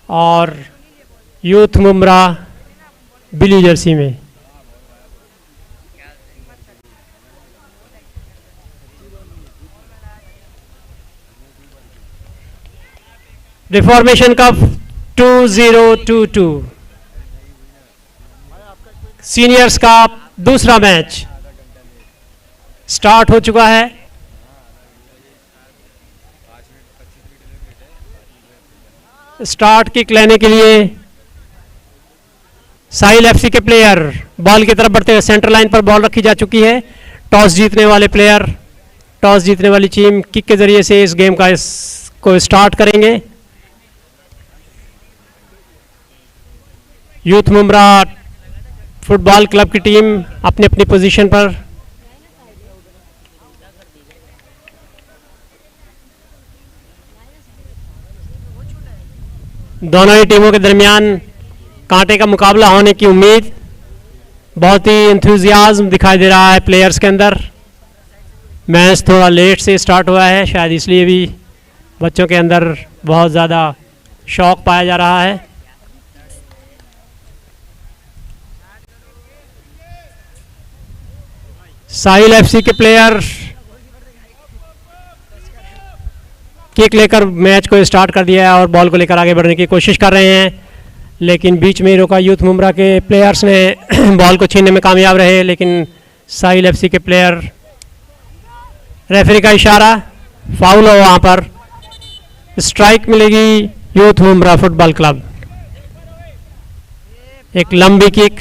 और youth Mumbra blue Jersey में। Reformation cup 2022 seniors का दूसरा मैच स्टार्ट हो चुका है। स्टार्ट किक लेने के लिए साहिल एफसी के प्लेयर बॉल की तरफ बढ़ते हुए सेंटर लाइन पर बॉल रखी जा चुकी है। टॉस जीतने वाले प्लेयर, टॉस जीतने वाली टीम किक के जरिए से इस गेम को स्टार्ट करेंगे। यूथ मुमरा फुटबॉल क्लब की टीम अपनी अपनी पोजीशन पर। दोनों ही टीमों के दरमियान कांटे का मुकाबला होने की उम्मीद, बहुत ही एंथुजियाज्म दिखाई दे रहा है प्लेयर्स के अंदर। मैच थोड़ा लेट से स्टार्ट हुआ है, शायद इसलिए भी बच्चों के अंदर बहुत ज़्यादा शौक पाया जा रहा है। साहिल एफसी के प्लेयर किक लेकर मैच को स्टार्ट कर दिया है और बॉल को लेकर आगे बढ़ने की कोशिश कर रहे हैं, लेकिन बीच में रोका यूथ मुमरा के प्लेयर्स ने बॉल को छीनने में कामयाब रहे। लेकिन साहिल एफसी के प्लेयर, रेफरी का इशारा, फाउल हो, वहाँ पर स्ट्राइक मिलेगी यूथ मुमरा फुटबॉल क्लब। एक लंबी किक,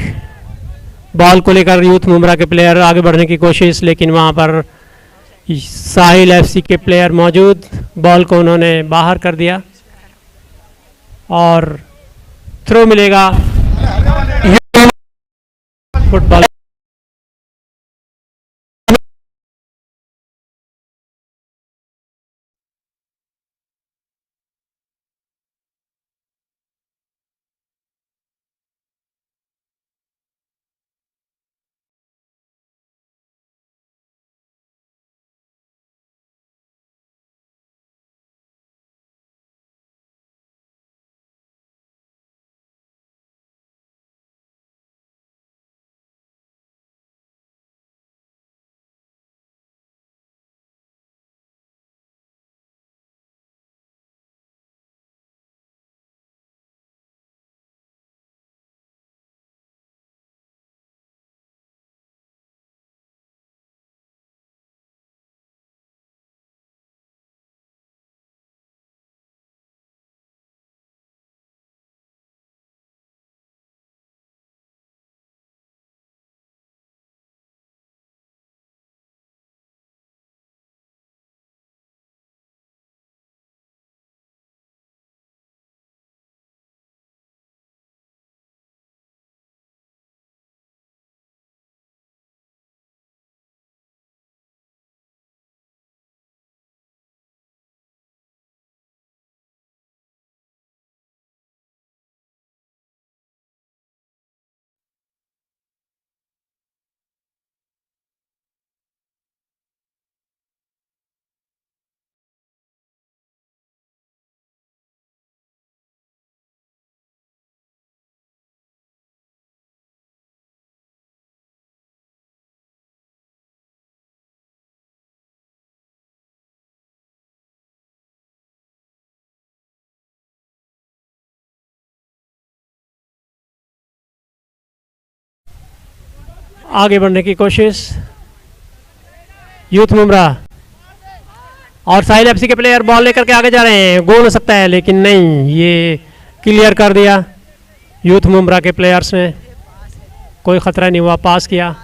बॉल को लेकर यूथ मुमरा के प्लेयर आगे बढ़ने की कोशिश, लेकिन वहाँ पर साहिल एफसी के प्लेयर मौजूद, बॉल को उन्होंने बाहर कर दिया और थ्रो मिलेगा फुटबॉल। आगे बढ़ने की कोशिश यूथ मुमरा और साहिल एफसी के प्लेयर बॉल लेकर के आगे जा रहे हैं। गोल हो सकता है, लेकिन नहीं, ये क्लियर कर दिया यूथ मुमरा के प्लेयर्स ने। कोई ख़तरा नहीं हुआ, पास किया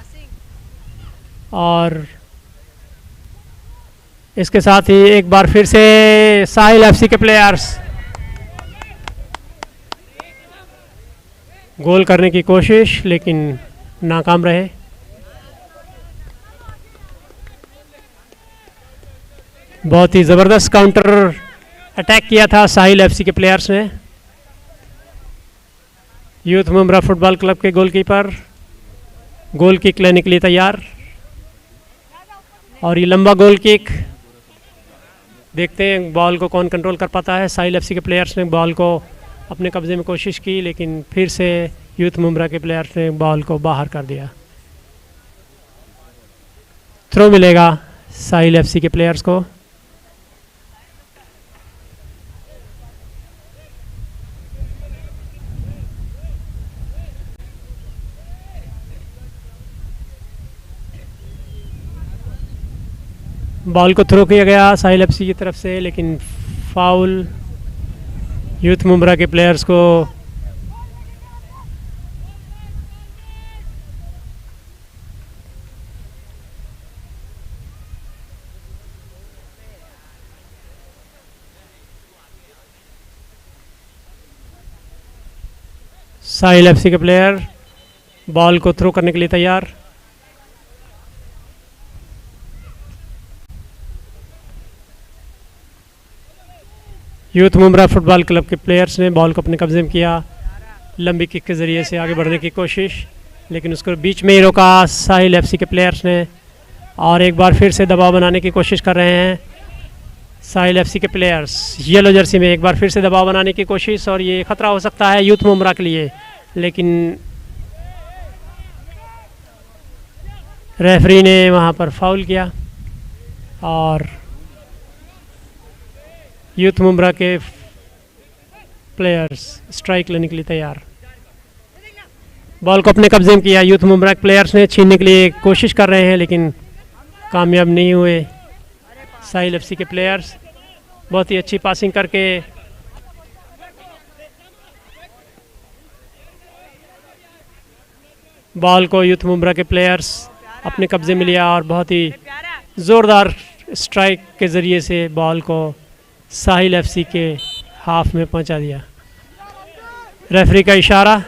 और इसके साथ ही एक बार फिर से साहिल एफसी के प्लेयर्स गोल करने की कोशिश, लेकिन नाकाम रहे। बहुत ही ज़बरदस्त काउंटर अटैक किया था साहिल एफसी के प्लेयर्स ने। यूथ मुमरा फुटबॉल क्लब के गोलकीपर गोल किक लेने के लिए तैयार और ये लंबा गोल किक, देखते हैं बॉल को कौन कंट्रोल कर पाता है। साहिल एफसी के प्लेयर्स ने बॉल को अपने कब्ज़े में कोशिश की, लेकिन फिर से यूथ मुमरा के प्लेयर्स ने बॉल को बाहर कर दिया। थ्रो मिलेगा साहिल एफसी के प्लेयर्स को। बॉल को थ्रो किया गया साहिल एफसी की तरफ से, लेकिन फाउल यूथ मुमरा के प्लेयर्स को। साहिल एफसी के प्लेयर बॉल को थ्रो करने के लिए तैयार। यूथ मुमरा फुटबॉल क्लब के प्लेयर्स ने बॉल को अपने कब्जे में किया, लंबी किक के ज़रिए से आगे बढ़ने की कोशिश, लेकिन उसको बीच में ही रोका साहिल एफसी के प्लेयर्स ने। और एक बार फिर से दबाव बनाने की कोशिश कर रहे हैं साहिल एफसी के प्लेयर्स। येलो जर्सी में एक बार फिर से दबाव बनाने की कोशिश, और ये ख़तरा हो सकता है यूथ मुमरा के लिए, लेकिन रेफरी ने वहाँ पर फाउल किया और यूथ मुमरा के प्लेयर्स स्ट्राइक लेने के लिए तैयार। बॉल को अपने कब्जे में किया यूथ मुमरा के प्लेयर्स ने, छीनने के लिए कोशिश कर रहे हैं लेकिन कामयाब नहीं हुए साहिल एफसी के प्लेयर्स। बहुत ही अच्छी पासिंग करके बॉल को यूथ मुमरा के प्लेयर्स अपने कब्जे में लिया और बहुत ही ज़ोरदार स्ट्राइक के ज़रिए से बॉल को साहिल एफसी के हाफ में पहुंचा दिया। रेफरी का इशारा,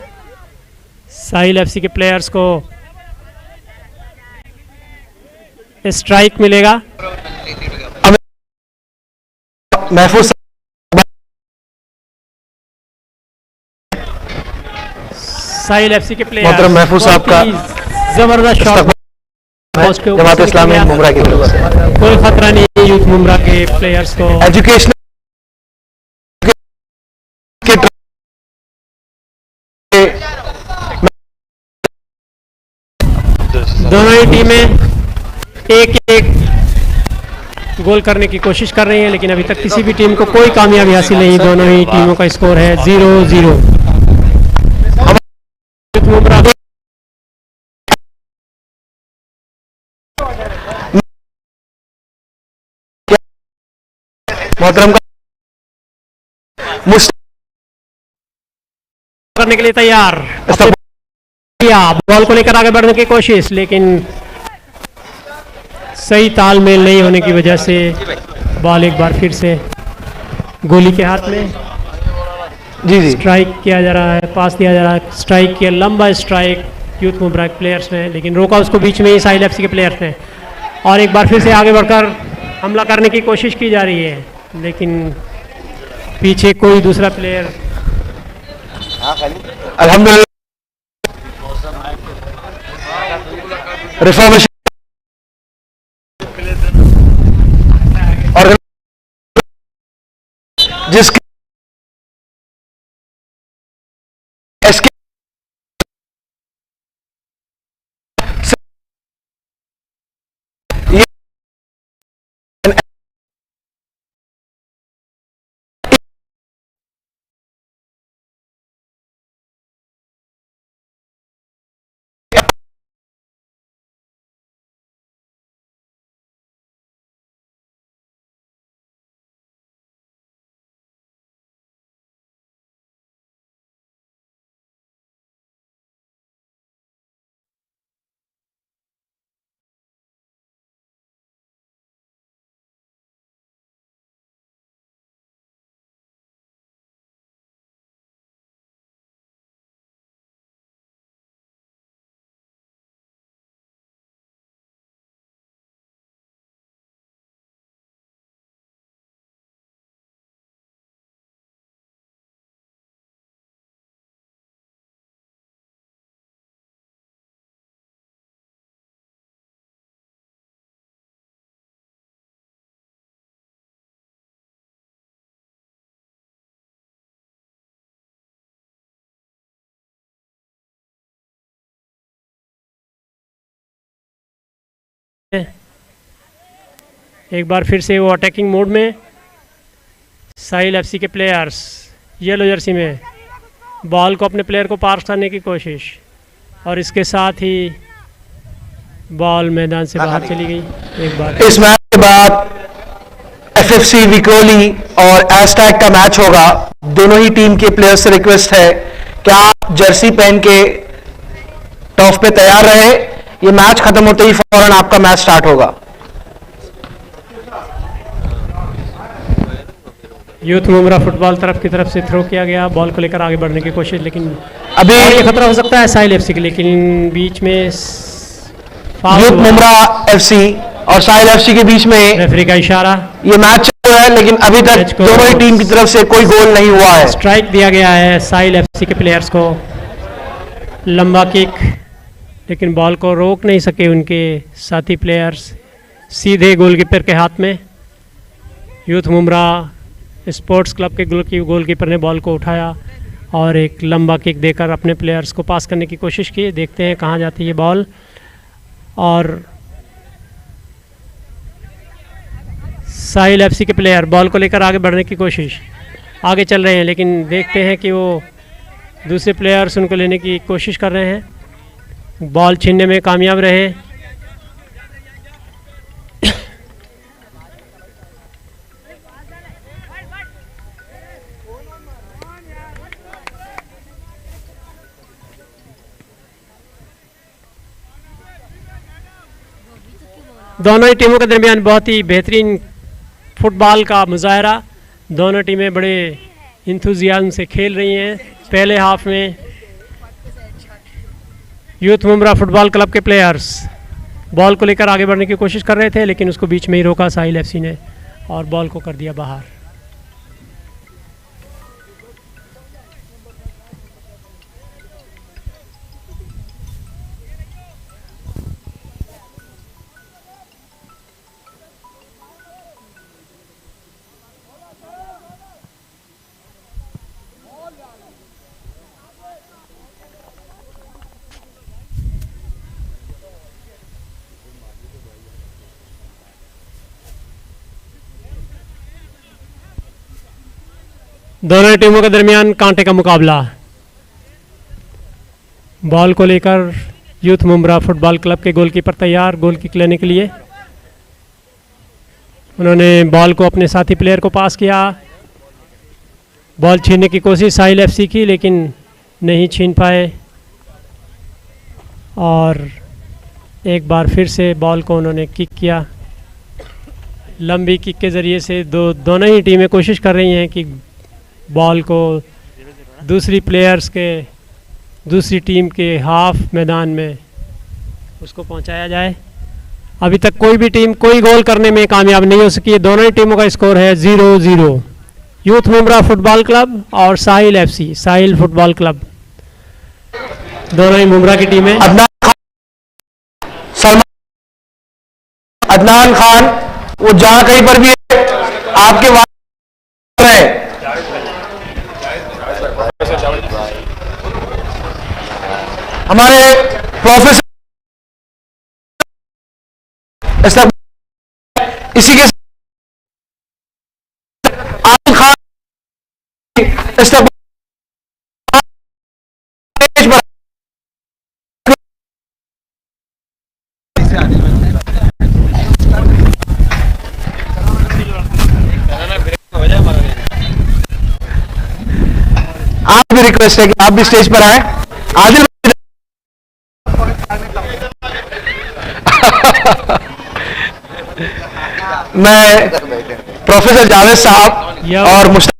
साहिल एफसी के प्लेयर्स को स्ट्राइक मिलेगा। महफूज साहिल एफसी के प्लेयर मोहतरम महफूज साहब का जबरदस्त शॉट जमात इस्लामी मुमरा की तरफ से कोई खतरा नहीं है यूथ मुमरा के प्लेयर्स को। एजुकेशन दोनों ही टीमें एक एक गोल करने की कोशिश कर रही हैं, लेकिन अभी तक किसी भी टीम को कोई कामयाबी हासिल नहीं। दोनों ही टीमों का स्कोर है 0-0। मोहतरम करने के लिए तैयार, बॉल को लेकर आगे बढ़ने की कोशिश, लेकिन सही तालमेल नहीं होने की वजह से बॉल एक बार फिर से गोली के हाथ में। जी स्ट्राइक किया जा रहा है, पास दिया जा रहा है, स्ट्राइक किया, लंबा स्ट्राइक यूथ मुमरा के प्लेयर्स ने, लेकिन रोका उसको बीच में ही साहिल एफसी के प्लेयर्स ने। और एक बार फिर से आगे बढ़कर हमला करने की कोशिश की जा रही है, लेकिन पीछे कोई दूसरा प्लेयर। अल्हम्दुलिल्लाह रिफॉर्मेशन और जिसके एक बार फिर से वो अटैकिंग मोड में। साहिल एफसी के प्लेयर्स येलो जर्सी में बॉल को अपने प्लेयर को पास करने की कोशिश, और इसके साथ ही बॉल मैदान से बाहर चली गई। एक बार इस मैच के बाद एफएफसी विक्रोली और एस्टैक का मैच होगा। दोनों ही टीम के प्लेयर्स से रिक्वेस्ट है कि आप जर्सी पहन के टॉप पे तैयार रहे। ये मैच खत्म होते ही फौरन आपका मैच स्टार्ट होगा। यूथ मुमरा फुटबॉल तरफ से थ्रो किया गया, बॉल को लेकर आगे बढ़ने की कोशिश, लेकिन अभी ये खतरा हो सकता है साहिल एफसी के, लेकिन बीच में यूथ मुमरा एफसी और साहिल एफसी के बीच में रेफरी का इशारा। ये मैच चल रहा है, लेकिन अभी तक दोनों ही टीम की तरफ से कोई गोल नहीं हुआ है। स्ट्राइक दिया गया है साहिल एफसी के प्लेयर्स को, लंबा किक, लेकिन बॉल को रोक नहीं सके उनके साथी प्लेयर्स, सीधे गोलकीपर के हाथ में। यूथ मुमरा स्पोर्ट्स क्लब के गोलकीपर ने बॉल को उठाया और एक लंबा किक देकर अपने प्लेयर्स को पास करने की कोशिश की। देखते हैं कहाँ जाती है बॉल, और साहिल एफसी के प्लेयर बॉल को लेकर आगे बढ़ने की कोशिश, आगे चल रहे हैं, लेकिन देखते हैं कि वो दूसरे प्लेयर्स उनको लेने की कोशिश कर रहे हैं, बॉल छीनने में कामयाब रहे। दोनों ही टीमों के दरमियान बहुत ही बेहतरीन फुटबॉल का मुजाहरा, दोनों टीमें बड़े इंथुजियाज्म से खेल रही हैं। पहले हाफ में यूथ मुमरा फुटबॉल क्लब के प्लेयर्स बॉल को लेकर आगे बढ़ने की कोशिश कर रहे थे, लेकिन उसको बीच में ही रोका साहिल एफसी ने और बॉल को कर दिया बाहर। दोनों टीमों के दरमियान कांटे का मुकाबला, बॉल को लेकर यूथ मुमरा फुटबॉल क्लब के गोलकीपर तैयार गोल किक लेने के लिए। उन्होंने बॉल को अपने साथी प्लेयर को पास किया, बॉल छीनने की कोशिश साहिल एफसी की, लेकिन नहीं छीन पाए, और एक बार फिर से बॉल को उन्होंने किक किया। लंबी किक के ज़रिए से दोनों ही टीमें कोशिश कर रही हैं कि बॉल को दूसरी टीम के हाफ मैदान में उसको पहुंचाया जाए। अभी तक कोई भी टीम कोई गोल करने में कामयाब नहीं हो सकी है। दोनों ही टीमों का स्कोर है 0-0। यूथ मुमरा फुटबॉल क्लब और साहिल एफसी, साहिल फुटबॉल क्लब, दोनों ही मुमरा की टीमें। अदनान खान वो जहां कहीं पर भी है, आपके है। हमारे प्रोफेसर इसी के आदिल खान आप भी रिक्वेस्ट है कि आप भी स्टेज पर आए। आदिल मैं प्रोफेसर जावेद साहब और मुश्ताक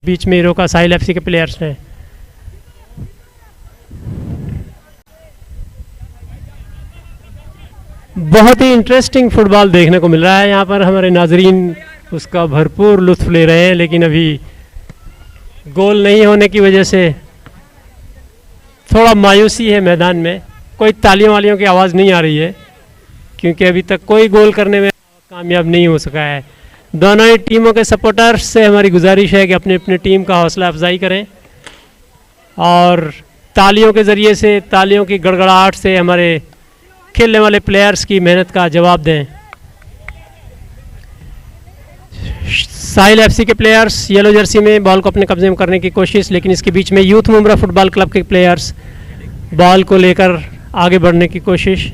बीच में रोका साहिल एफसी के प्लेयर्स ने। बहुत ही इंटरेस्टिंग फुटबॉल देखने को मिल रहा है यहाँ पर, हमारे नाजरीन उसका भरपूर लुत्फ ले रहे हैं, लेकिन अभी गोल नहीं होने की वजह से थोड़ा मायूसी है मैदान में। कोई तालियों वालियों की आवाज़ नहीं आ रही है क्योंकि अभी तक कोई गोल करने में कामयाब नहीं हो सका है। दोनों ही टीमों के सपोर्टर्स से हमारी गुजारिश है कि अपनी अपनी टीम का हौसला अफजाई करें और तालियों के ज़रिए से, तालियों की गड़गड़ाहट से हमारे खेलने वाले प्लेयर्स की मेहनत का जवाब दें। साहिल एफसी के प्लेयर्स येलो जर्सी में बॉल को अपने कब्जे में करने की कोशिश, लेकिन इसके बीच में यूथ मुमरा फुटबॉल क्लब के प्लेयर्स बॉल को लेकर आगे बढ़ने की कोशिश।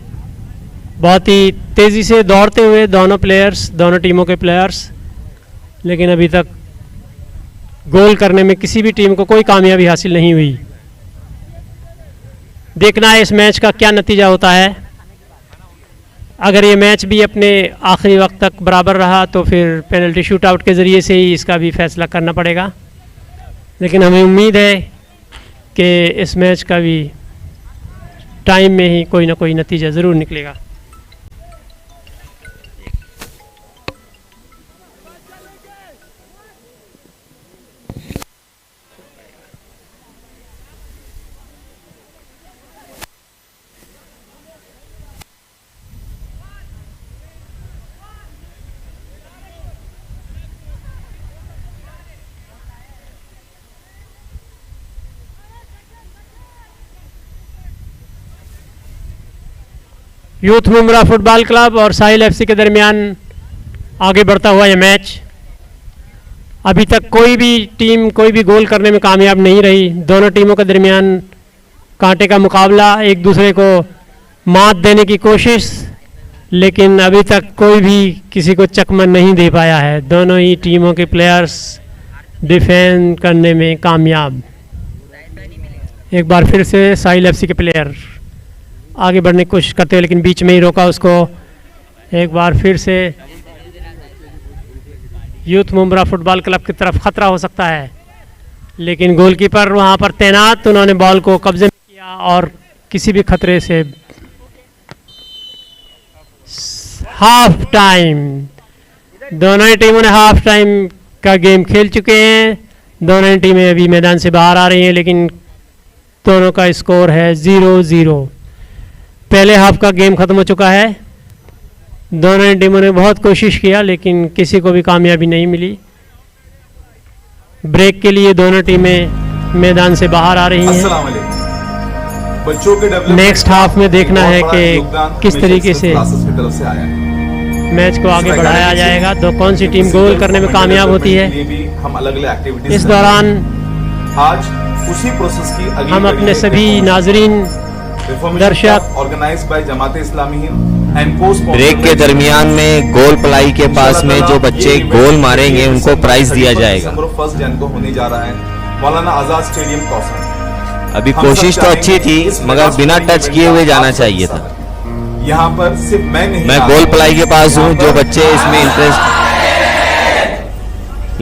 बहुत ही तेज़ी से दौड़ते हुए दोनों प्लेयर्स, दोनों टीमों के प्लेयर्स, लेकिन अभी तक गोल करने में किसी भी टीम को कोई कामयाबी हासिल नहीं हुई। देखना है इस मैच का क्या नतीजा होता है। अगर ये मैच भी अपने आखिरी वक्त तक बराबर रहा तो फिर पेनल्टी शूट आउट के ज़रिए से ही इसका भी फैसला करना पड़ेगा, लेकिन हमें उम्मीद है कि इस मैच का भी टाइम में ही कोई ना कोई नतीजा ज़रूर निकलेगा। यूथ मुमरा फुटबॉल क्लब और साहिल एफसी के दरमियान आगे बढ़ता हुआ यह मैच। अभी तक कोई भी टीम कोई भी गोल करने में कामयाब नहीं रही। दोनों टीमों के दरमियान कांटे का मुकाबला, एक दूसरे को मात देने की कोशिश, लेकिन अभी तक कोई भी किसी को चकमन नहीं दे पाया है। दोनों ही टीमों के प्लेयर्स डिफेंड करने में कामयाब। एक बार फिर से साहिल एफसी के प्लेयर आगे बढ़ने की कोशिश करते हैं, लेकिन बीच में ही रोका उसको। एक बार फिर से यूथ मुमरा फुटबॉल क्लब की तरफ खतरा हो सकता है, लेकिन गोलकीपर वहां पर तैनात, उन्होंने बॉल को कब्जे में किया और किसी भी खतरे से हाफ टाइम, दोनों ही टीमों ने हाफ टाइम का गेम खेल चुके हैं। दोनों ही टीमें अभी मैदान से बाहर आ रही हैं, लेकिन दोनों का स्कोर है 0-0। पहले हाफ का गेम ख़त्म हो चुका है। दोनों ही टीमों ने बहुत कोशिश किया, लेकिन किसी को भी कामयाबी नहीं मिली। ब्रेक के लिए दोनों टीमें मैदान से बाहर आ रही हैं। नेक्स्ट हाफ में देखना है कि किस तरीके से मैच को आगे बढ़ाया जाएगा, तो कौन सी टीम गोल करने में कामयाब होती है। इस दौरान उसी प्रोसेस की हम अपने सभी नाजरीन, दर्शक, organised by Jamaat Islami and post break के दरमियान में गोल पलाई के पास में जो बच्चे गोल मारेंगे उनको प्राइज दिया जाएगा। 1 जनवरी को होने जा रहा है मौलाना आजाद स्टेडियम कौसर। अभी कोशिश तो अच्छी थी, मगर बिना टच किए हुए जाना चाहिए था। यहाँ पर सिर्फ मैं गोल पलाई के पास हूँ। जो बच्चे इसमें इंटरेस्ट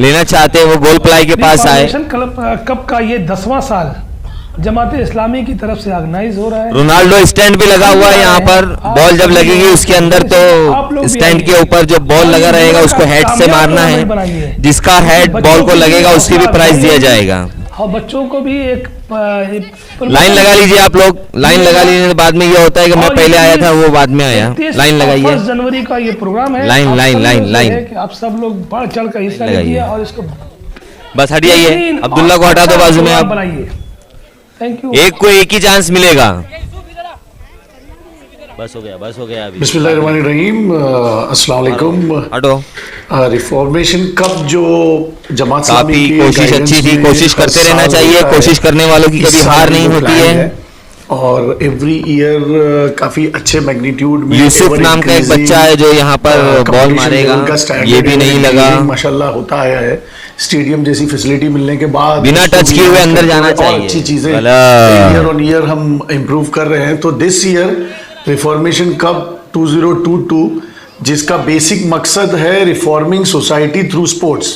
लेना चाहते हैं वो गोल पलाई के पास आए। कप का ये 10वां साल जमात इस्लामी की तरफ से ऑर्गेनाइज हो रहा है। रोनाल्डो स्टैंड भी लगा हुआ है यहाँ पर। बॉल जब लगेगी उसके अंदर तो स्टैंड के ऊपर जो बॉल लगा रहेगा उसको हेड से मारना है। जिसका हेड बॉल को लगेगा उसकी भी प्राइज दिया जाएगा। और बच्चों को भी एक लाइन लगा लीजिए आप लोग। लाइन लगा लीजिए, बाद में ये होता है कि मैं पहले आया था वो बाद में आया। लाइन लगाइए। 1 जनवरी का ये प्रोग्राम है। लाइन लाइन लाइन लाइन आप सब लोग बढ़ चढ़ कर हिस्सा लीजिए और इसको बस हटिए। अब्दुल्ला को हटा दो बाजू में आप। बनाइए। Thank you. एक को एक ही चांस मिलेगा। बस हो गया अभी। बिस्मिल्लाहिर्रहमानिर्रहीम। अस्सलाम वालेकुम। हटो। रिफॉर्मेशन कप जो जमात काफी कोशिश अच्छी थी, कोशिश करते रहना चाहिए। कोशिश करने वालों की कभी हार नहीं होती है। और एवरी ईयर काफी अच्छे मैग्नीट्यूड में यूसुफ नाम का एक बच्चा है जो यहाँ पर बॉल मारेगा। ये भी नहीं लगा। माशाल्लाह होता है। स्टेडियम जैसी फैसिलिटी मिलने के बाद बिना टच किए हुए अंदर जाना चाहिए। अच्छी चीजें ईयर ऑन ईयर हम इम्प्रूव कर रहे हैं। तो दिस ईयर रिफॉर्मेशन कप 2022 जिसका बेसिक मकसद है रिफॉर्मिंग सोसाइटी थ्रू स्पोर्ट्स,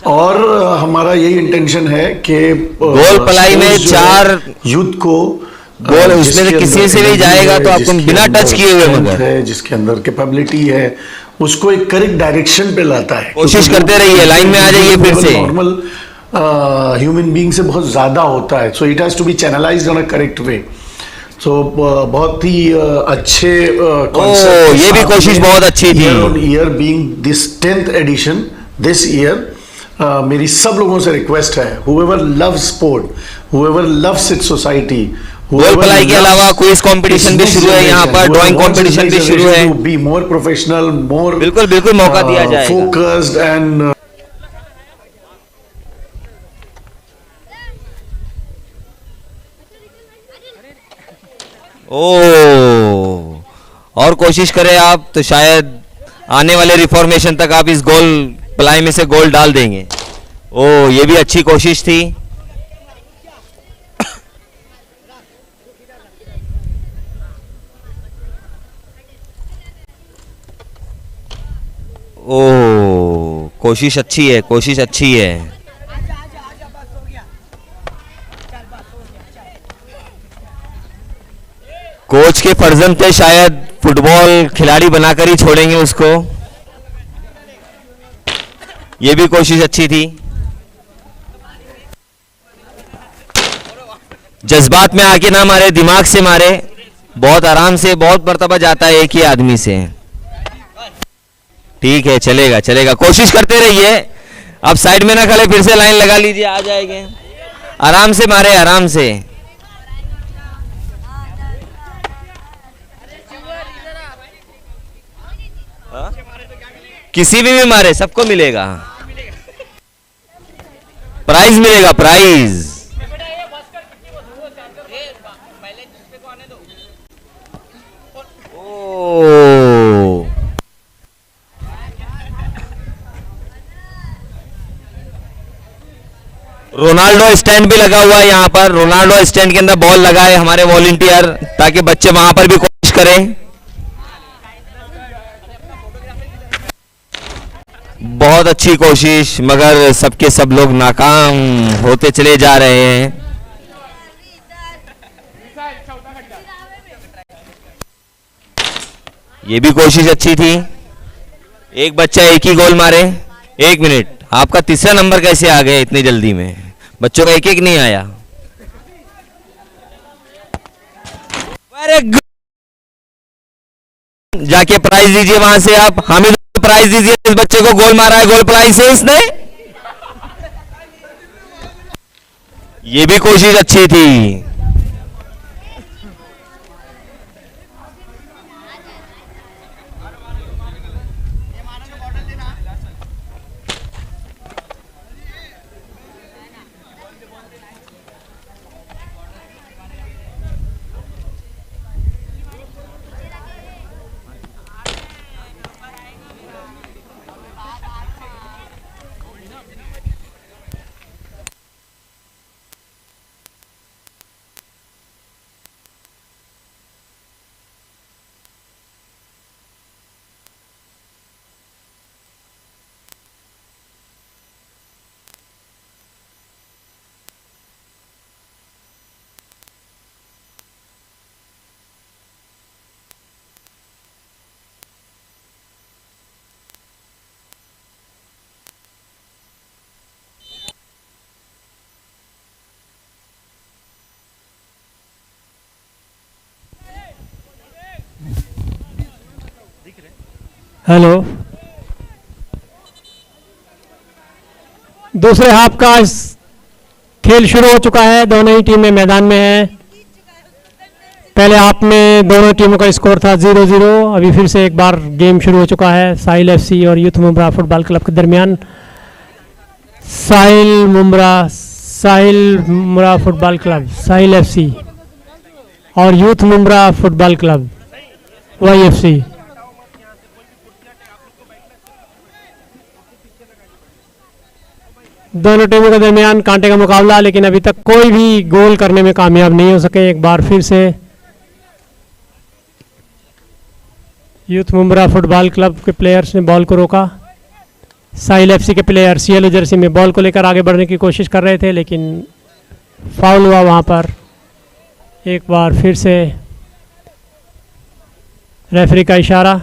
और हमारा यही इंटेंशन है कि गोल पलाई में चार यूथ को गोल उसमें से किसी से भी जाएगा तो आपको बिना टच किए हुए मगर है, जिसके अंदर कैपेबिलिटी है, उसको एक करेक्ट डायरेक्शन पे लाता है। कोशिश करते रहिए, लाइन में आ जाइए फिर से। नॉर्मल ह्यूमन बीइंग से बहुत ज्यादा होता है, so it has to be channelized on a correct way. So बहुत ही अच्छे concept ये भी कोशिश बहुत अच्छी थी। Year on year being this 10th edition this year, मेरी सब लोगों से रिक्वेस्ट है, whoever loves sport, whoever loves its society, गोल पलाई के अलावा क्विज कंपटीशन भी शुरू है यहाँ पर, ड्राइंग कंपटीशन भी शुरू है। बी मोर प्रोफेशनल, मोर बिल्कुल बिल्कुल मौका दिया जाएगा। फोकस्ड एंड और कोशिश करें आप तो शायद आने वाले रिफॉर्मेशन तक आप इस गोल पलाई में से गोल डाल देंगे। ये भी अच्छी कोशिश थी। कोशिश अच्छी है, कोशिश अच्छी है। कोच के फर्जंद थे, शायद फुटबॉल खिलाड़ी बनाकर ही छोड़ेंगे उसको। ये भी कोशिश अच्छी थी। जज्बात में आके ना मारे, दिमाग से मारे, बहुत आराम से, बहुत मर्तबा जाता है एक ही आदमी से। ठीक है, चलेगा चलेगा, कोशिश करते रहिए। अब साइड में ना खड़े, फिर से लाइन लगा लीजिए, आ जाएंगे। आराम से मारे, आराम से। किसी भी मारे, सबको मिलेगा, प्राइज मिलेगा, प्राइज। रोनाल्डो स्टैंड भी लगा हुआ है यहाँ पर। रोनाल्डो स्टैंड के अंदर बॉल लगाए हमारे वॉलंटियर, ताकि बच्चे वहां पर भी कोशिश करें। बहुत अच्छी कोशिश, मगर सबके सब लोग नाकाम होते चले जा रहे हैं। ये भी कोशिश अच्छी थी। एक बच्चा एक ही गोल मारे। एक मिनट, आपका तीसरा नंबर कैसे आ गया इतनी जल्दी में? बच्चों का एक एक नहीं आया। अरे जाके प्राइज दीजिए वहां से आप। हामिद प्राइज दीजिए, इस बच्चे को गोल मारा है गोल पलाई से इसने। ये भी कोशिश अच्छी थी। हेलो, दूसरे हाफ का खेल शुरू हो चुका है। दोनों ही टीमें मैदान में हैं। पहले हाफ में दोनों टीमों का स्कोर था 0-0। अभी फिर से एक बार गेम शुरू हो चुका है साहिल एफसी और यूथ मुंब्रा फुटबॉल क्लब के दरमियान। साहिल मुंब्रा फुटबॉल क्लब, साहिल एफसी और youth Mumbra football club YFC। दोनों टीमों के दरमियान कांटे का मुकाबला, लेकिन अभी तक कोई भी गोल करने में कामयाब नहीं हो सके। एक बार फिर से यूथ मुंब्रा फुटबॉल क्लब के प्लेयर्स ने बॉल को रोका। साहिल एफसी के प्लेयर्स येलो जर्सी में बॉल को लेकर आगे बढ़ने की कोशिश कर रहे थे, लेकिन फाउल हुआ वहाँ पर। एक बार फिर से रेफरी का इशारा,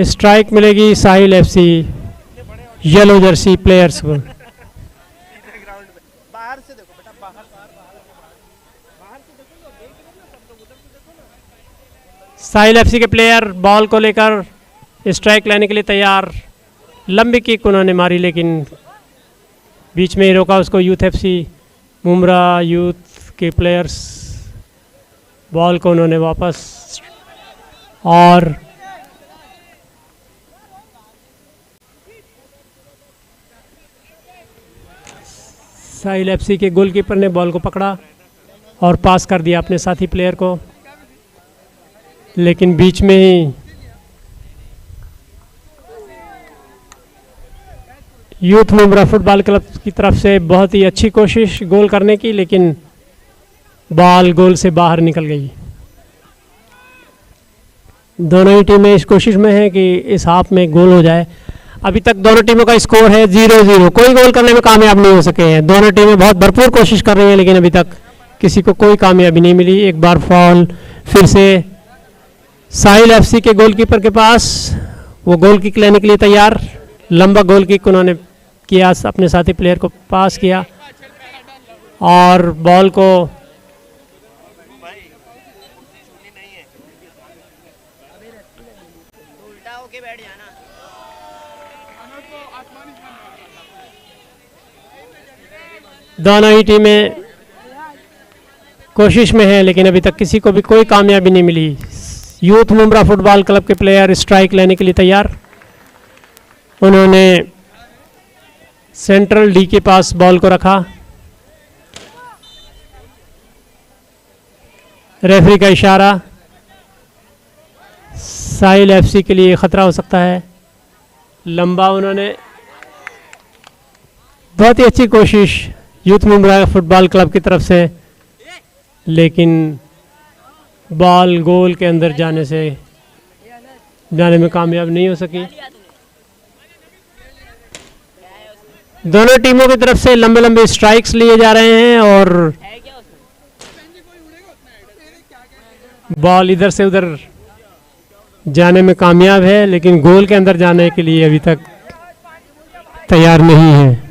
स्ट्राइक मिलेगी साहिल एफसी येलो जर्सी प्लेयर्स को। साहिल एफसी के प्लेयर बॉल को लेकर स्ट्राइक लेने के लिए तैयार। लंबी किक उन्होंने मारी, लेकिन बीच में ही रोका उसको यूथ एफसी मुमरा यूथ के प्लेयर्स। बॉल को उन्होंने वापस, और साहिल एफसी के गोलकीपर ने बॉल को पकड़ा और पास कर दिया अपने साथी प्लेयर को, लेकिन बीच में ही यूथ मुमरा फुटबॉल क्लब की तरफ से बहुत ही अच्छी कोशिश गोल करने की, लेकिन बॉल गोल से बाहर निकल गई। दोनों ही टीमें इस कोशिश में हैं कि इस हाफ में गोल हो जाए। अभी तक दोनों टीमों का स्कोर है 0-0, कोई गोल करने में कामयाब नहीं हो सके हैं। दोनों टीमें बहुत भरपूर कोशिश कर रही हैं, लेकिन अभी तक किसी को कोई कामयाबी नहीं मिली। एक बार फॉल फिर से साहिल एफसी के गोलकीपर के पास, वो गोल किक लेने के लिए तैयार। लंबा गोल किक उन्होंने किया, अपने साथी प्लेयर को पास किया और बॉल को दोनों ही टीमें कोशिश में हैं, लेकिन अभी तक किसी को भी कोई कामयाबी नहीं मिली। यूथ मुमरा फुटबॉल क्लब के प्लेयर स्ट्राइक लेने के लिए तैयार। उन्होंने सेंट्रल डी के पास बॉल को रखा। रेफरी का इशारा, साहिल एफसी के लिए खतरा हो सकता है। लंबा उन्होंने, बहुत ही अच्छी कोशिश यूथ मुमरा फुटबॉल क्लब की तरफ से, लेकिन बॉल गोल के अंदर जाने में कामयाब नहीं हो सकी। दोनों टीमों की तरफ से लंबे लंबे स्ट्राइक्स लिए जा रहे हैं और बॉल इधर से उधर जाने में कामयाब है, लेकिन गोल के अंदर जाने के लिए अभी तक तैयार नहीं है।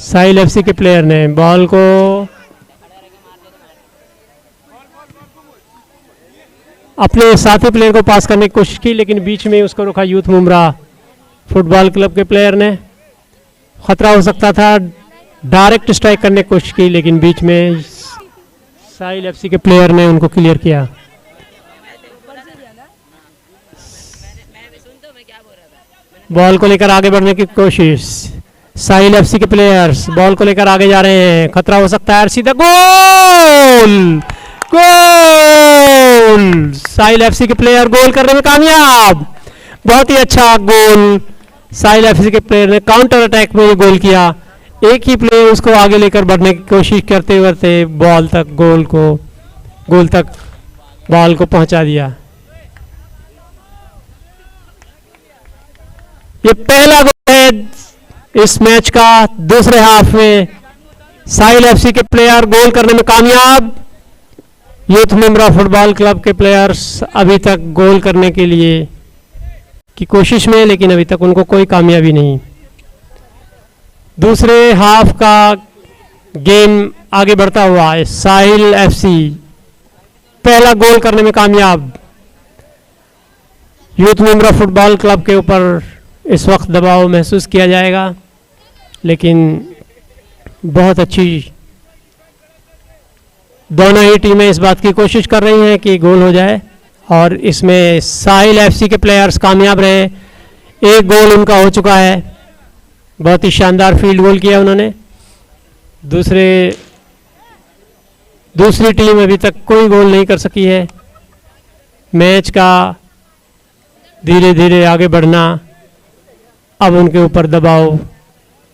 साहिल एफसी के प्लेयर ने बॉल को अपने साथी प्लेयर को पास करने की कोशिश की, लेकिन बीच में उसको रोका यूथ मुमरा फुटबॉल क्लब के प्लेयर ने। खतरा हो सकता था, डायरेक्ट स्ट्राइक करने की कोशिश की, लेकिन बीच में साहिल एफसी के प्लेयर ने उनको क्लियर किया। बॉल को लेकर आगे बढ़ने की कोशिश, साहिल एफसी के प्लेयर्स बॉल को लेकर आगे जा रहे हैं। खतरा हो सकता है, सीधा गोल, गोल! साहिल एफसी के प्लेयर गोल करने में कामयाब। बहुत ही अच्छा गोल साहिल एफसी के प्लेयर ने काउंटर अटैक में गोल किया। एक ही प्लेयर उसको आगे लेकर बढ़ने की कोशिश करते करते बॉल तक गोल तक बॉल को पहुंचा दिया। ये पहला गोल है इस मैच का। दूसरे हाफ में साहिल एफसी के प्लेयर गोल करने में कामयाब। यूथ मुमरा फुटबॉल क्लब के प्लेयर्स अभी तक गोल करने के लिए की कोशिश में, लेकिन अभी तक उनको कोई कामयाबी नहीं। दूसरे हाफ का गेम आगे बढ़ता हुआ है। साहिल एफसी पहला गोल करने में कामयाब। यूथ मुमरा फुटबॉल क्लब के ऊपर इस वक्त दबाव महसूस किया जाएगा, लेकिन बहुत अच्छी दोनों ही टीमें इस बात की कोशिश कर रही हैं कि गोल हो जाए, और इसमें साहिल एफसी के प्लेयर्स कामयाब रहे। एक गोल उनका हो चुका है, बहुत ही शानदार फील्ड गोल किया उन्होंने। दूसरी टीम अभी तक कोई गोल नहीं कर सकी है। मैच का धीरे धीरे आगे बढ़ना, अब उनके ऊपर दबाव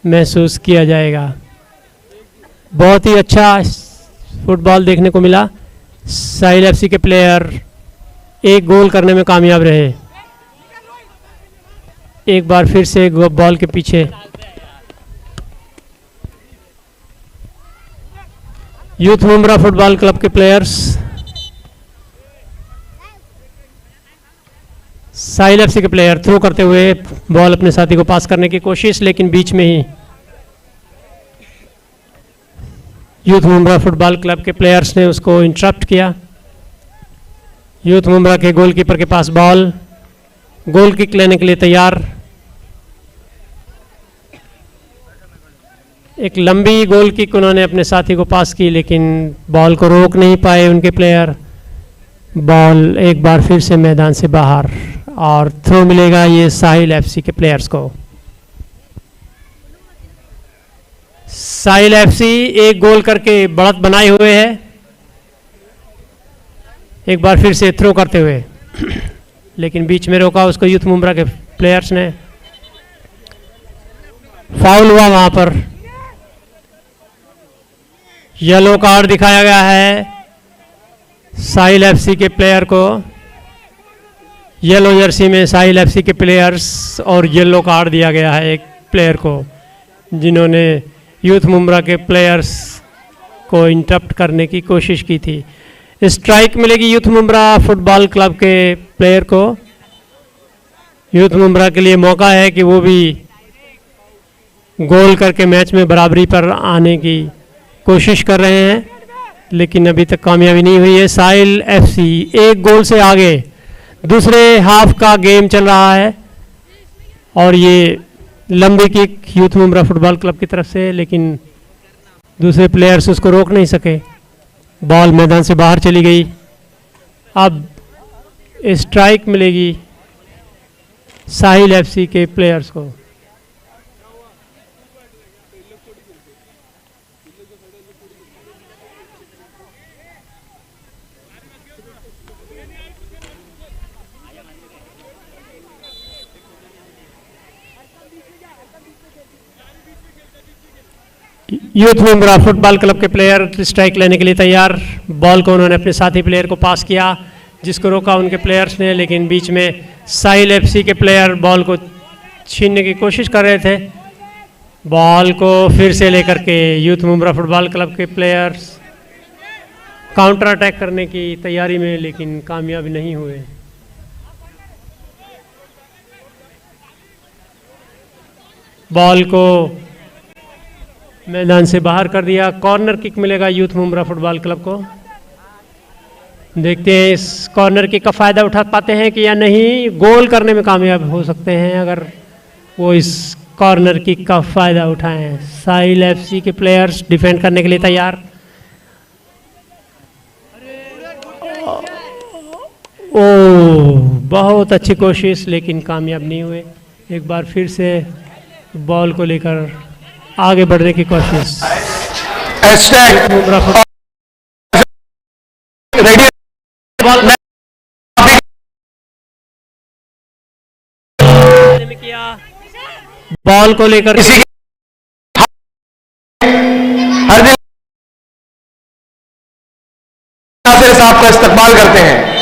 महसूस किया जाएगा। बहुत ही अच्छा फुटबॉल देखने को मिला। साहिल एफसी के प्लेयर एक गोल करने में कामयाब रहे। एक बार फिर से बॉल के पीछे यूथ मुंब्रा फुटबॉल क्लब के प्लेयर्स। साहिल एफसी के प्लेयर थ्रो करते हुए बॉल अपने साथी को पास करने की कोशिश, लेकिन बीच में ही यूथ मुंब्रा फुटबॉल क्लब के प्लेयर्स ने उसको इंटरप्ट किया। यूथ मुंब्रा के गोलकीपर के पास बॉल, गोल किक लेने के लिए तैयार। एक लंबी गोल किक उन्होंने अपने साथी को पास की, लेकिन बॉल को रोक नहीं पाए उनके प्लेयर। बॉल एक बार फिर से मैदान से बाहर और थ्रो मिलेगा ये साहिल एफसी के प्लेयर्स को। साहिल एफसी एक गोल करके बढ़त बनाए हुए है। एक बार फिर से थ्रो करते हुए, लेकिन बीच में रोका उसको यूथ मुंब्रा के प्लेयर्स ने। फाउल हुआ वहां पर, येलो कार्ड दिखाया गया है साहिल एफसी के प्लेयर को। येलो जर्सी में साहिल एफसी के प्लेयर्स और येलो कार्ड दिया गया है एक प्लेयर को, जिन्होंने यूथ मुंब्रा के प्लेयर्स को इंटरप्ट करने की कोशिश की थी। स्ट्राइक मिलेगी यूथ मुंब्रा फुटबॉल क्लब के प्लेयर को। यूथ मुंब्रा के लिए मौका है कि वो भी गोल करके मैच में बराबरी पर आने की कोशिश कर रहे हैं, लेकिन अभी तक कामयाबी नहीं हुई है। साहिल एफसी एक गोल से आगे, दूसरे हाफ का गेम चल रहा है और ये लंबी kick youth Mumbra football club की तरफ से, लेकिन दूसरे प्लेयर्स उसको रोक नहीं सके। बॉल मैदान से बाहर चली गई। अब स्ट्राइक मिलेगी साहिल एफसी के प्लेयर्स को। यूथ मुंब्रा फुटबॉल क्लब के प्लेयर स्ट्राइक लेने के लिए तैयार। बॉल को उन्होंने अपने साथी प्लेयर को पास किया, जिसको रोका उनके प्लेयर्स ने, लेकिन बीच में साहिल एफसी के प्लेयर बॉल को छीनने की कोशिश कर रहे थे। बॉल को फिर से लेकर के यूथ मुंब्रा फुटबॉल क्लब के प्लेयर्स काउंटर अटैक करने की तैयारी में, लेकिन कामयाब नहीं हुए। बॉल को मैदान से बाहर कर दिया। कॉर्नर किक मिलेगा यूथ मुंब्रा फुटबॉल क्लब को। देखते हैं इस कॉर्नर किक का फ़ायदा उठा पाते हैं कि या नहीं। गोल करने में कामयाब हो सकते हैं अगर वो इस कॉर्नर किक का फ़ायदा उठाएं। साहिल एफसी के प्लेयर्स डिफेंड करने के लिए तैयार। ओ बहुत अच्छी कोशिश, लेकिन कामयाब नहीं हुए। एक बार फिर से बॉल को लेकर आगे बढ़ने की कोशिश। बॉल को लेकर साहब का इस्तेमाल करते हैं।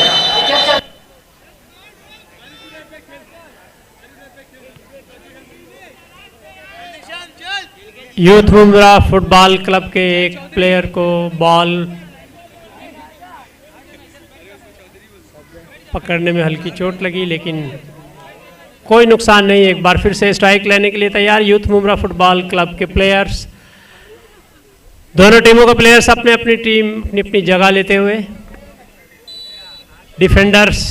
यूथ मुंब्रा फुटबॉल क्लब के एक प्लेयर को बॉल पकड़ने में हल्की चोट लगी, लेकिन कोई नुकसान नहीं। एक बार फिर से स्ट्राइक लेने के लिए तैयार यूथ मुंब्रा फुटबॉल क्लब के प्लेयर्स। दोनों टीमों के प्लेयर्स अपने अपनी जगह लेते हुए। डिफेंडर्स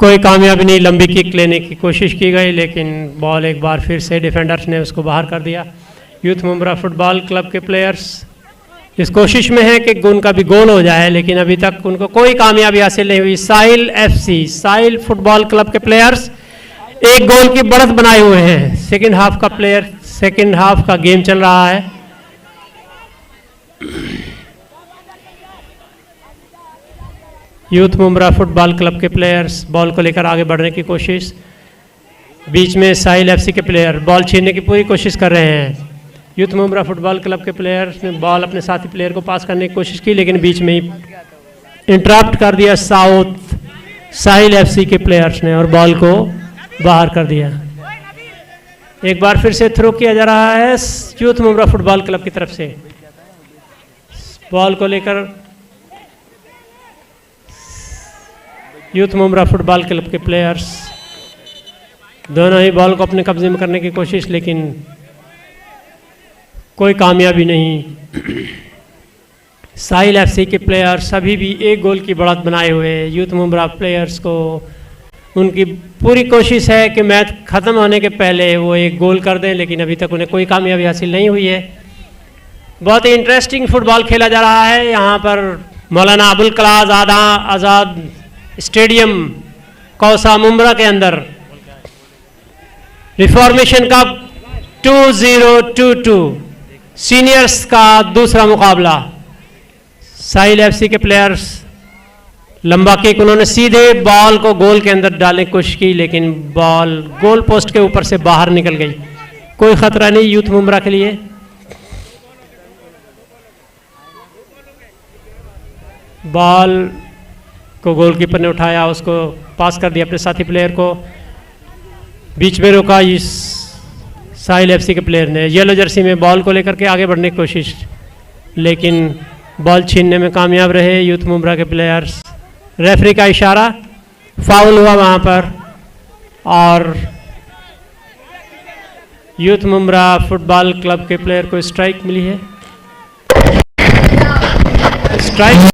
कोई कामयाबी नहीं। लंबी किक लेने की कोशिश की गई, लेकिन बॉल एक बार फिर से डिफेंडर्स ने उसको बाहर कर दिया। यूथ मुंब्रा फुटबॉल क्लब के प्लेयर्स इस कोशिश में है कि उनका भी गोल हो जाए, लेकिन अभी तक उनको कोई कामयाबी हासिल नहीं हुई। साहिल एफसी, साहिल फुटबॉल क्लब के प्लेयर्स एक गोल की बढ़त बनाए हुए हैं। सेकेंड हाफ का गेम चल रहा है। यूथ मुंब्रा फुटबॉल क्लब के प्लेयर्स बॉल को लेकर आगे बढ़ने की कोशिश। बीच में साहिल एफसी के प्लेयर बॉल छीनने की पूरी कोशिश कर रहे हैं। यूथ मुमरा फुटबॉल क्लब के प्लेयर ने बॉल अपने साथी प्लेयर को पास करने की कोशिश की, लेकिन बीच में ही इंटरप्ट कर दिया साहिल एफसी के प्लेयर्स ने और बॉल को बाहर कर दिया। एक बार फिर से थ्रो किया जा रहा है यूथ मुमरा फुटबॉल क्लब की तरफ से। बॉल को लेकर यूथ मुमरा फुटबॉल क्लब के प्लेयर्स दोनों ही बॉल को अपने कब्जे में करने की कोशिश, लेकिन कोई कामयाबी नहीं। साहिल एफसी के प्लेयर्स अभी भी एक गोल की बढ़त बनाए हुए हैं। यूथ मुमरा प्लेयर्स को उनकी पूरी कोशिश है कि मैच ख़त्म होने के पहले वो एक गोल कर दें, लेकिन अभी तक उन्हें कोई कामयाबी हासिल नहीं हुई है। बहुत ही इंटरेस्टिंग फुटबॉल खेला जा रहा है यहाँ पर मौलाना अबुल कलाम आज़ाद स्टेडियम कौसा मुमरा के अंदर। रिफॉर्मेशन कप 2022 सीनियर्स का दूसरा मुकाबला। साहिल एफसी के प्लेयर्स लंबा किक, उन्होंने सीधे बॉल को गोल के अंदर डालने की कोशिश की, लेकिन बॉल गोल पोस्ट के ऊपर से बाहर निकल गई। कोई खतरा नहीं यूथ मुमरा के लिए। बॉल को गोलकीपर ने उठाया, उसको पास कर दिया अपने साथी प्लेयर को, बीच में रोका इस साहिल एफसी के प्लेयर ने। येलो जर्सी में बॉल को लेकर के आगे बढ़ने की कोशिश, लेकिन बॉल छीनने में कामयाब रहे यूथ मुमरा के प्लेयर्स। रेफरी का इशारा, फाउल हुआ वहाँ पर और यूथ मुमरा फुटबॉल क्लब के प्लेयर को स्ट्राइक मिली है। स्ट्राइक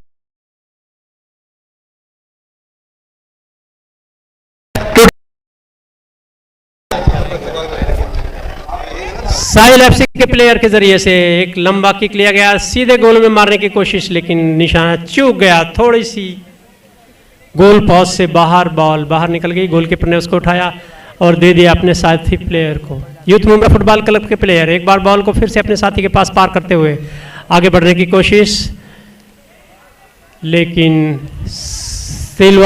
साहिल एफसी के प्लेयर के जरिए से एक लंबा किक लिया गया, सीधे गोल में मारने की कोशिश, लेकिन निशाना चूक गया। थोड़ी सी गोल पोस्ट से बाहर बॉल बाहर निकल गई। गोलकीपर ने उसको उठाया और दे दिया अपने साथी प्लेयर को। यूथ मुमरा फुटबॉल क्लब के प्लेयर एक बार बॉल को फिर से अपने साथी के पास पार करते हुए आगे बढ़ने की कोशिश, लेकिन साहिल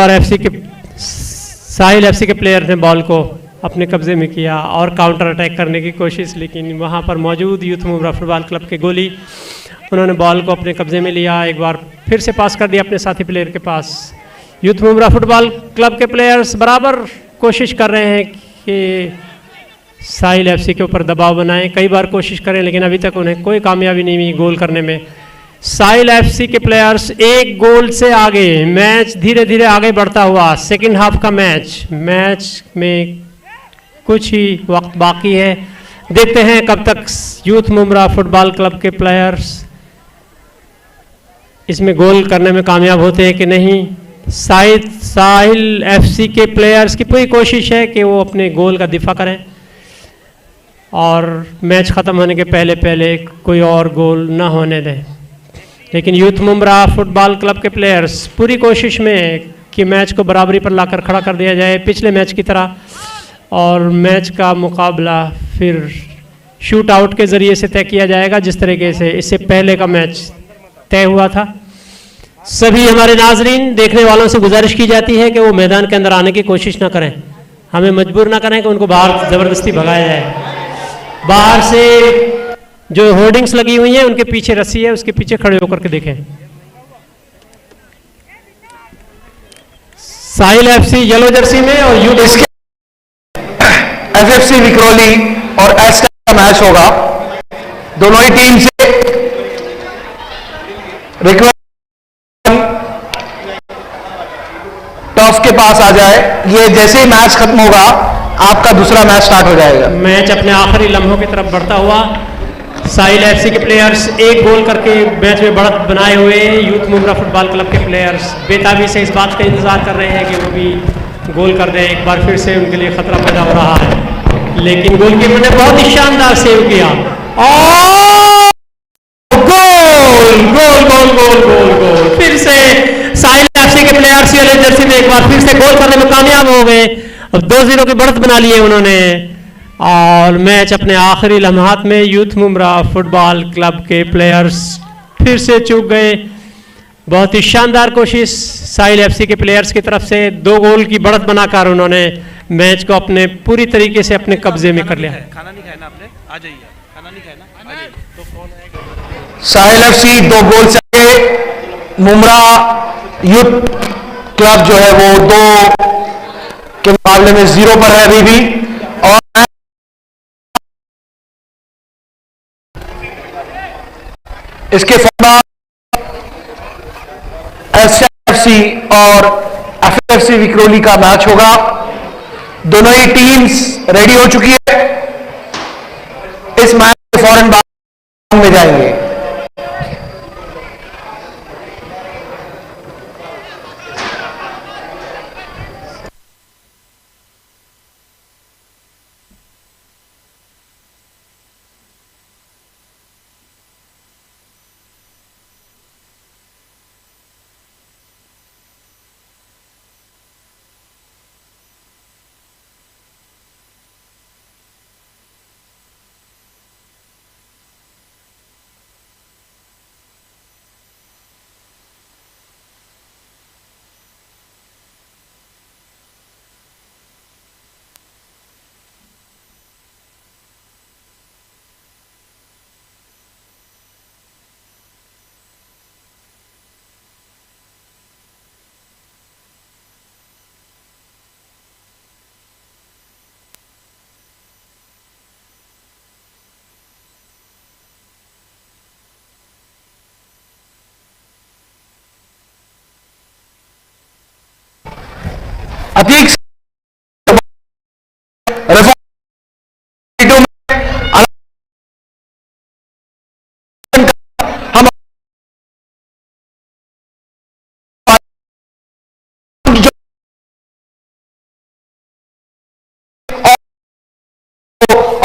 एफसी के प्लेयर ने बॉल को अपने कब्जे में किया और काउंटर अटैक करने की कोशिश, लेकिन वहां पर मौजूद यूथ मुमरा फुटबॉल क्लब के गोली, उन्होंने बॉल को अपने कब्जे में लिया। एक बार फिर से पास कर दिया अपने साथी प्लेयर के पास। यूथ मुमरा फुटबॉल क्लब के प्लेयर्स बराबर कोशिश कर रहे हैं कि साहिल एफसी के ऊपर दबाव बनाएं, कई बार कोशिश करें, लेकिन अभी तक उन्हें कोई कामयाबी नहीं मिली गोल करने में। साहिल एफसी के प्लेयर्स एक गोल से आगे, मैच धीरे धीरे आगे बढ़ता हुआ। सेकेंड हाफ का मैच में कुछ ही वक्त बाकी है, देखते हैं कब तक यूथ मुमरा फुटबॉल क्लब के प्लेयर्स इसमें गोल करने में कामयाब होते हैं कि नहीं। साहिल एफसी के प्लेयर्स की पूरी कोशिश है कि वो अपने गोल का दिफा करें और मैच ख़त्म होने के पहले कोई और गोल ना होने दें, लेकिन यूथ मुमरा फुटबॉल क्लब के प्लेयर्स पूरी कोशिश में कि मैच को बराबरी पर लाकर खड़ा कर दिया जाए पिछले मैच की तरह, और मैच का मुकाबला फिर शूट आउट के ज़रिए से तय किया जाएगा जिस तरीके से इससे पहले का मैच तय हुआ था। सभी हमारे नाजरीन देखने वालों से गुजारिश की जाती है कि वो मैदान के अंदर आने की कोशिश ना करें, हमें मजबूर ना करें कि उनको बाहर ज़बरदस्ती भगाया जाए। बाहर से जो होर्डिंग्स लगी हुई हैं उनके पीछे रस्सी है, उसके पीछे खड़े होकर के देखें। साहिल एफसी येलो जर्सी में और यू एफएफसी विक्रोली और एस्टा का मैच होगा। दोनों ही टीम से रिक्वेस्ट टॉस के पास आ जाए। ये जैसे ही मैच खत्म होगा आपका दूसरा मैच स्टार्ट हो जाएगा। मैच अपने आखिरी लम्हों की तरफ बढ़ता हुआ, साहिल एफसी के प्लेयर्स एक गोल करके मैच में बढ़त बनाए हुए। यूथ मुमरा फुटबॉल क्लब के प्लेयर्स बेताबी से इस बात का इंतजार कर रहे हैं कि वो भी गोल कर दें। एक बार फिर से उनके लिए खतरा पैदा हो रहा है, लेकिन गोलकीपर ने बहुत ही शानदार सेव किया और गोल। फिर से साहिल एफसी के प्लेयर्स येलो जर्सी में एक बार फिर से गोल करने में कामयाब हो गए। अब 2-0 की बढ़त बना लिए उन्होंने और मैच अपने आखिरी लम्हात में यूथ मुमरा फुटबॉल क्लब के प्लेयर्स फिर से चूक गए। बहुत ही शानदार कोशिश साहिल एफसी के प्लेयर्स की तरफ से, 2 गोल की बढ़त बनाकर उन्होंने मैच को अपने पूरी तरीके से अपने कब्जे में कर लिया। खाना नहीं खाया ना आपने? आ जाइए, खाना नहीं खाया ना? आ जाइए। साहिल एफसी 2 गोल से आगे। मुमरा यूथ क्लब जो है वो 2 के मुकाबले में 0 पर है अभी भी। और इसके बाद एसएफसी और एफएफसी विक्रोली का मैच होगा। दोनों ही टीम्स रेडी हो चुकी है। इस मैच में फौरन बाद में जाएंगे।